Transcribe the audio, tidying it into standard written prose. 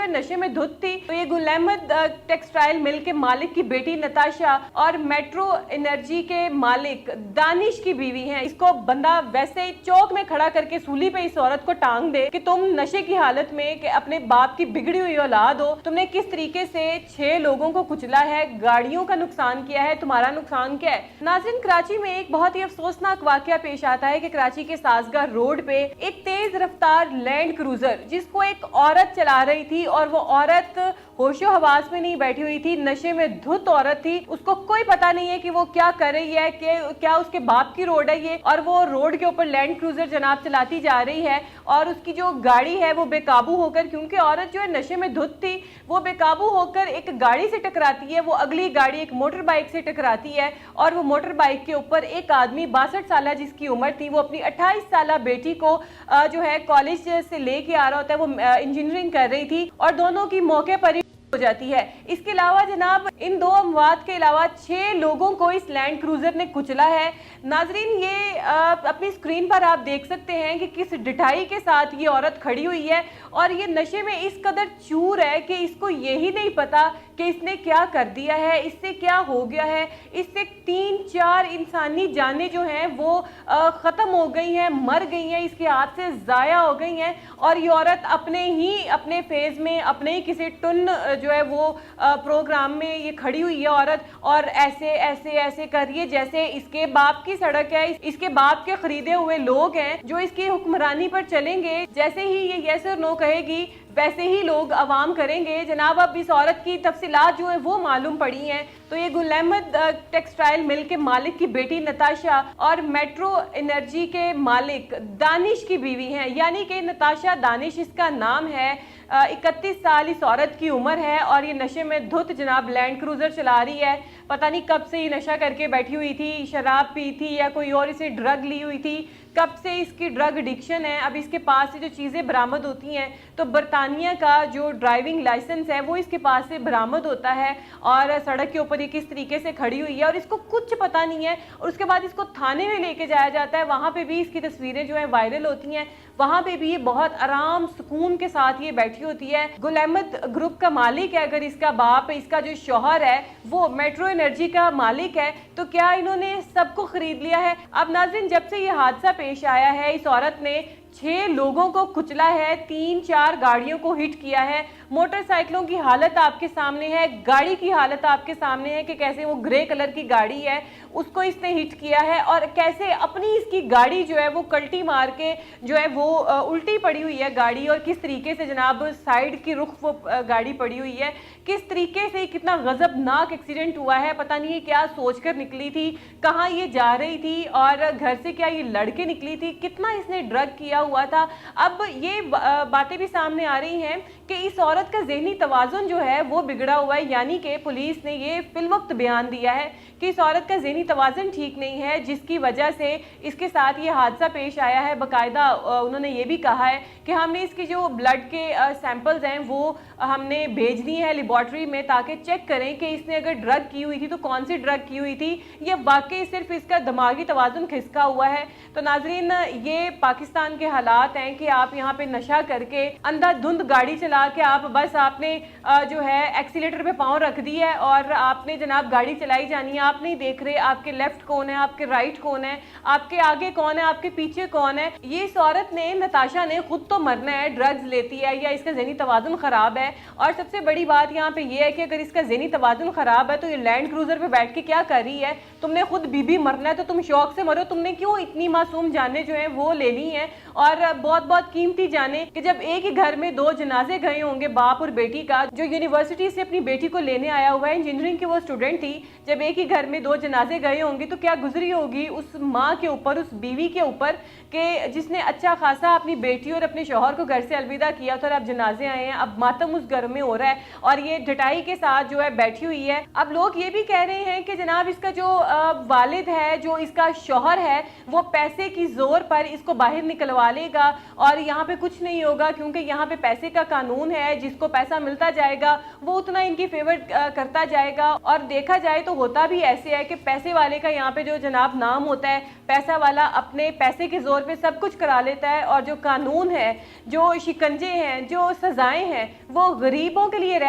है नशे में धुत थी। तो ये गुल अहमद टेक्सटाइल मिल के मालिक की बेटी नताशा और मेट्रो एनर्जी के मालिक दानिश की बीवी हैं। इसको बंदा वैसे ही चौक में खड़ा करके सूली पे इस औरत को टांग दे कि तुम नशे की हालत में कि अपने बाप की बिगड़ी हुई औलाद हो, तुमने किस तरीके से 6 लोगों को कुचला है, गाड़ियों का नुकसान किया है, तुम्हारा नुकसान क्या है। नाज़रीन, कराची में एक बहुत ही अफसोसनाक वाकया पेश आता है कि कराची के साजगार रोड पे एक तेज रफ्तार लैंड क्रूजर जिसको एक औरत चला रही थी और वो औरत होशो हवास में नहीं बैठी हुई थी, नशे में धुत औरत थी। उसको कोई पता नहीं है कि वो क्या कर रही है, कि क्या उसके बाप की रोड है ये, और वो रोड के ऊपर लैंड क्रूजर जनाब चलाती जा रही है और उसकी जो गाड़ी है वो बेकाबू होकर, क्योंकि औरत जो है नशे में धुत थी, वो बेकाबू होकर एक गाड़ी से टकराती है। वो अगली गाड़ी एक मोटर बाइक से टकराती है और वो मोटर बाइक के ऊपर एक आदमी 62 साल जिसकी उम्र थी, वो अपनी 28 साल बेटी को जो है कॉलेज से लेके आ रहा होता है। वो इंजीनियरिंग कर रही थी और दोनों की मौके पर हो जाती है। इसके अलावा जनाब इन 2 अमवात के अलावा 6 लोगों को इस लैंड क्रूजर ने कुचला है। नाजरीन, ये अपनी स्क्रीन पर आप देख सकते हैं कि किस डिठाई के साथ ये औरत खड़ी हुई है और ये नशे में इस कदर चूर है कि इसको यही नहीं पता कि इसने क्या कर दिया है, इससे क्या हो गया है। इससे 3-4 इंसानी जानें जो हैं वो ख़त्म हो गई हैं, मर गई हैं, इसके हाथ से ज़ाया हो गई हैं और ये औरत अपने फेज़ में अपने ही किसी टुन जो है वो प्रोग्राम में ये खड़ी हुई है औरत, और ऐसे ऐसे ऐसे कर रही है जैसे इसके बाप की सड़क है, इसके बाप के खरीदे हुए लोग हैं जो इसकी हुक्मरानी पर चलेंगे। जैसे ही ये यस और नो कहेगी वैसे ही लोग आवाम करेंगे। जनाब, अब इस औरत की तफसीलात जो है वो मालूम पड़ी हैं। तो ये गुल अहमद टेक्सटाइल मिल के मालिक की बेटी नताशा और मेट्रो एनर्जी के मालिक दानिश की बीवी हैं, यानी कि नताशा दानिश इसका नाम है। 31 साल इस औरत की उम्र है और ये नशे में धुत जनाब लैंड क्रूजर चला रही है। पता नहीं कब से ये नशा करके बैठी हुई थी, शराब पी थी या कोई और इसे ड्रग ली हुई थी, कब से इसकी ड्रग एडिक्शन है। अब इसके पास से जो चीज़ें बरामद होती हैं तो बरतानिया का जो ड्राइविंग लाइसेंस है वो इसके पास से बरामद होता है और सड़क के ऊपर ये किस तरीके से खड़ी हुई है और इसको कुछ पता नहीं है। और उसके बाद इसको थाने में लेके जाया जाता है, वहाँ पे भी इसकी तस्वीरें जो है वायरल होती हैं, वहाँ पे भी ये बहुत आराम सुकून के साथ ये बैठी होती है। गुल अहमद ग्रुप का मालिक है, अगर इसका बाप, इसका जो शौहर है वो मेट्रो एनर्जी का मालिक है, तो क्या इन्होंने सबको खरीद लिया है। अब नाज़रीन, जब से ये हादसा पेश आया है, इस औरत ने 6 लोगों को कुचला है, 3-4 गाड़ियों को हिट किया है। मोटरसाइकिलों की हालत आपके सामने है, गाड़ी की हालत आपके सामने है कि कैसे वो ग्रे कलर की गाड़ी है उसको इसने हिट किया है और कैसे अपनी इसकी गाड़ी जो है वो कल्टी मार के जो है वो उल्टी पड़ी हुई है गाड़ी, और किस तरीके से जनाब साइड की रुख वो गाड़ी पड़ी हुई है, किस तरीके से कितना गजबनाक एक्सीडेंट हुआ है। पता नहीं क्या सोचकर निकली थी, कहाँ ये जा रही थी और घर से क्या ये लड़के निकली थी, कितना इसने ड्रग किया हुआ था। अब ये बातें भी सामने आ रही हैं कि इस औरत का ज़हनी तवाज़ुन जो है वो बिगड़ा हुआ है, यानी कि पुलिस ने ये फिलवक्त बयान दिया है कि इस औरत का ज़हनी तवाज़ुन ठीक नहीं है, जिसकी वजह से इसके साथ ये हादसा पेश आया है। बाकायदा उन्होंने ये भी कहा है कि हमने इसके जो ब्लड के सैंपल्स हैं वो हमने भेज दिए हैं लेबॉर्ट्री में ताकि चेक करें कि इसने अगर ड्रग की हुई थी तो कौन सी ड्रग की हुई थी, या वाकई सिर्फ इसका दिमागी तवाज़ुन खिसका हुआ है। तो नाजरीन, ये पाकिस्तान के हालात हैं कि आप यहाँ पे नशा करके अंधाधुंध गाड़ी चला के आप बस आपने जो है एक्सीलेटर पे पाँव रख दी है और आपने जनाब गाड़ी चलाई जानी है। आप नहीं देख रहे आपके लेफ्ट कौन है, आपके राइट कौन है, आपके आगे कौन है, आपके पीछे कौन है। ये इस औरत ने, नताशा ने खुद तो मरना है, ड्रग्स लेती है या इसका ज़हनी तवाज़ुन ख़राब है। और सबसे बड़ी बात यहाँ पे ये है कि अगर इसका ज़हनी तवाज़ुन ख़राब है तो ये लैंड क्रूज़र पे बैठ के क्या कर रही है। तुमने खुद बीबी मरना है तो तुम शौक से मरो, तुमने क्यों इतनी मासूम जाने जो है वो ले ली हैं, और बहुत बहुत कीमती जाने कि जब एक ही घर में 2 जनाजे गए होंगे, बाप और बेटी का, जो यूनिवर्सिटी से अपनी बेटी को लेने आया हुआ है, इंजीनियरिंग की वो स्टूडेंट थी, जब एक ही घर में 2 जनाजे गए होंगे तो क्या गुजरी होगी उस माँ के ऊपर, उस बीवी के ऊपर, कि जिसने अच्छा खासा अपनी बेटी और अपने शौहर को घर से अलविदा किया था और अब जनाजे आए हैं, अब मातम उस घर में हो रहा है और ये ढटाई के साथ जो है बैठी हुई है। अब लोग ये भी कह रहे हैं कि जनाब इसका जो वालिद है, जो इसका शौहर है, वो पैसे की जोर पर इसको बाहर निकलवा लेगा और यहाँ पे कुछ नहीं होगा, क्योंकि यहाँ पे पैसे का कानून है, जिसको पैसा मिलता जाएगा वो उतना इनकी फेवर करता जाएगा। और देखा जाए तो होता भी ایسے ہے کہ پیسے والے کا یہاں پہ جو جناب نام ہوتا ہے, پیسہ والا اپنے پیسے کے زور پہ سب کچھ کرا لیتا ہے, اور جو قانون ہے, جو شکنجے ہیں, جو سزائیں ہیں, وہ غریبوں کے لیے